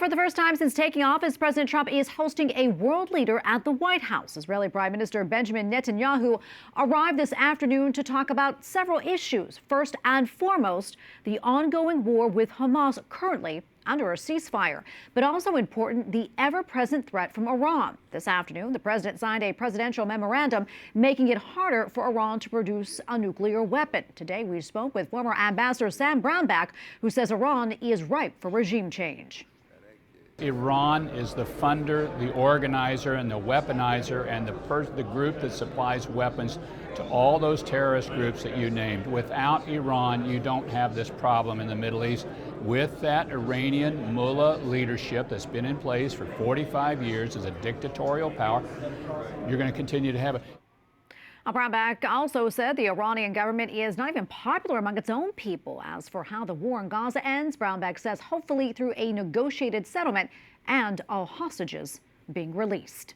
For the first time since taking office, President Trump is hosting a world leader at the White House. Israeli Prime Minister Benjamin Netanyahu arrived this afternoon to talk about several issues. First and foremost, the ongoing war with Hamas, currently under a ceasefire, but also important, the ever-present threat from Iran. This afternoon, the president signed a presidential memorandum making it harder for Iran to produce a nuclear weapon. Today, we spoke with former Ambassador Sam Brownback, who says Iran is ripe for regime change. Iran is the funder, the organizer, and the weaponizer, and the group that supplies weapons to all those terrorist groups that you named. Without Iran, you don't have this problem in the Middle East. With that Iranian mullah leadership that's been in place for 45 years as a dictatorial power, you're going to continue to have it. Brownback also said the Iranian government is not even popular among its own people. As for how the war in Gaza ends, Brownback says hopefully through a negotiated settlement and all hostages being released.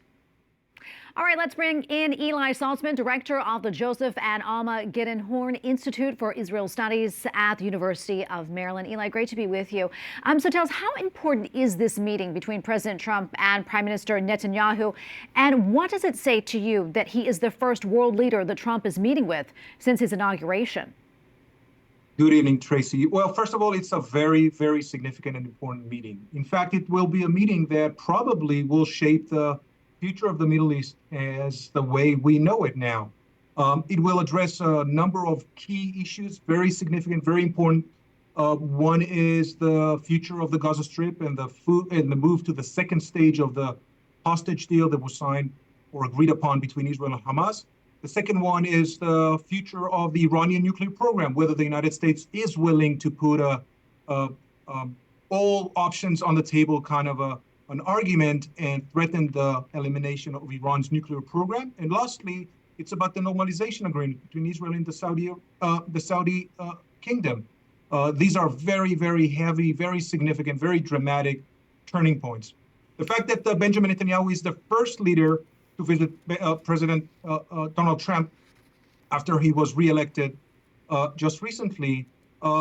All right, let's bring in Ilai Saltzman, director of the Joseph and Alma Gildenhorn Institute for Israel Studies at the University of Maryland. Ilai, great to be with you. So tell us, how important is this meeting between President Trump and Prime Minister Netanyahu? And what does it say to you that he is the first world leader that Trump is meeting with since his inauguration? Good evening, Tracy. Well, first of all, it's a very, very significant and important meeting. In fact, it will be a meeting that probably will shape the future of the Middle East as the way we know it now. It will address a number of key issues, very significant, very important. One is the future of the Gaza Strip and the move to the second stage of the hostage deal that was signed or agreed upon between Israel and Hamas. The second one is the future of the Iranian nuclear program, whether the United States is willing to put all options on the table, kind of an argument, and threaten the elimination of Iran's nuclear program. And lastly, it's about the normalization agreement between Israel and the Saudi kingdom. These are very, very heavy, very significant, very dramatic turning points. The fact that Benjamin Netanyahu is the first leader to visit President Donald Trump after he was reelected just recently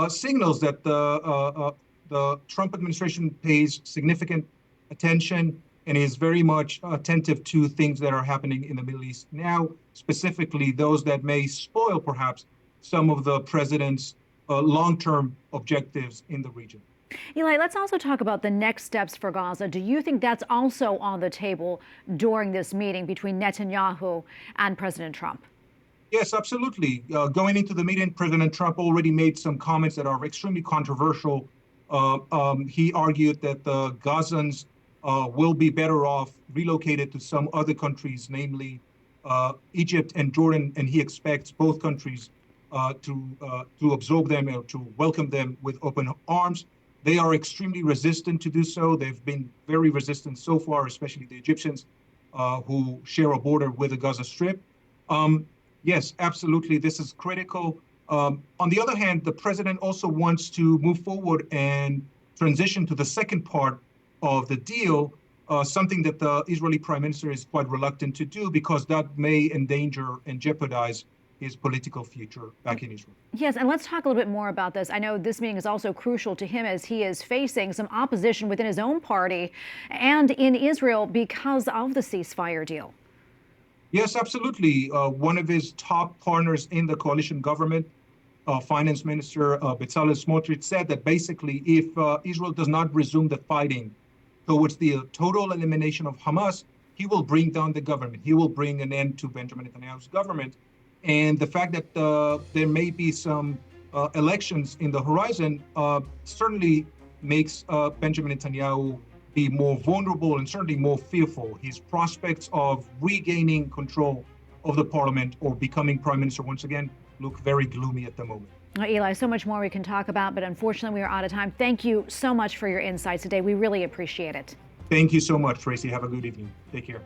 signals that the Trump administration pays significant attention and is very much attentive to things that are happening in the Middle East now, specifically those that may spoil perhaps some of the president's long-term objectives in the region. Ilai, let's also talk about the next steps for Gaza. Do you think that's also on the table during this meeting between Netanyahu and President Trump? Yes, absolutely. Going into the meeting, President Trump already made some comments that are extremely controversial. He argued that the Gazans will be better off relocated to some other countries, namely Egypt and Jordan, and he expects both countries to absorb them or to welcome them with open arms. They are extremely resistant to do so. They've been very resistant so far, especially the Egyptians who share a border with the Gaza Strip. Yes, absolutely, this is critical. On the other hand, the president also wants to move forward and transition to the second part of the deal, something that the Israeli prime minister is quite reluctant to do because that may endanger and jeopardize his political future back in Israel. Yes, and let's talk a little bit more about this. I know this meeting is also crucial to him as he is facing some opposition within his own party and in Israel because of the ceasefire deal. Yes, absolutely. One of his top partners in the coalition government, Finance Minister Bezalel Smotrich, said that basically if Israel does not resume the fighting towards the total elimination of Hamas, he will bring down the government. He will bring an end to Benjamin Netanyahu's government. And the fact that there may be some elections in the horizon certainly makes Benjamin Netanyahu be more vulnerable and certainly more fearful. His prospects of regaining control of the parliament or becoming prime minister once again look very gloomy at the moment. Ilai, so much more we can talk about, but unfortunately we are out of time. Thank you so much for your insights today. We really appreciate it. Thank you so much, Tracy. Have a good evening. Take care.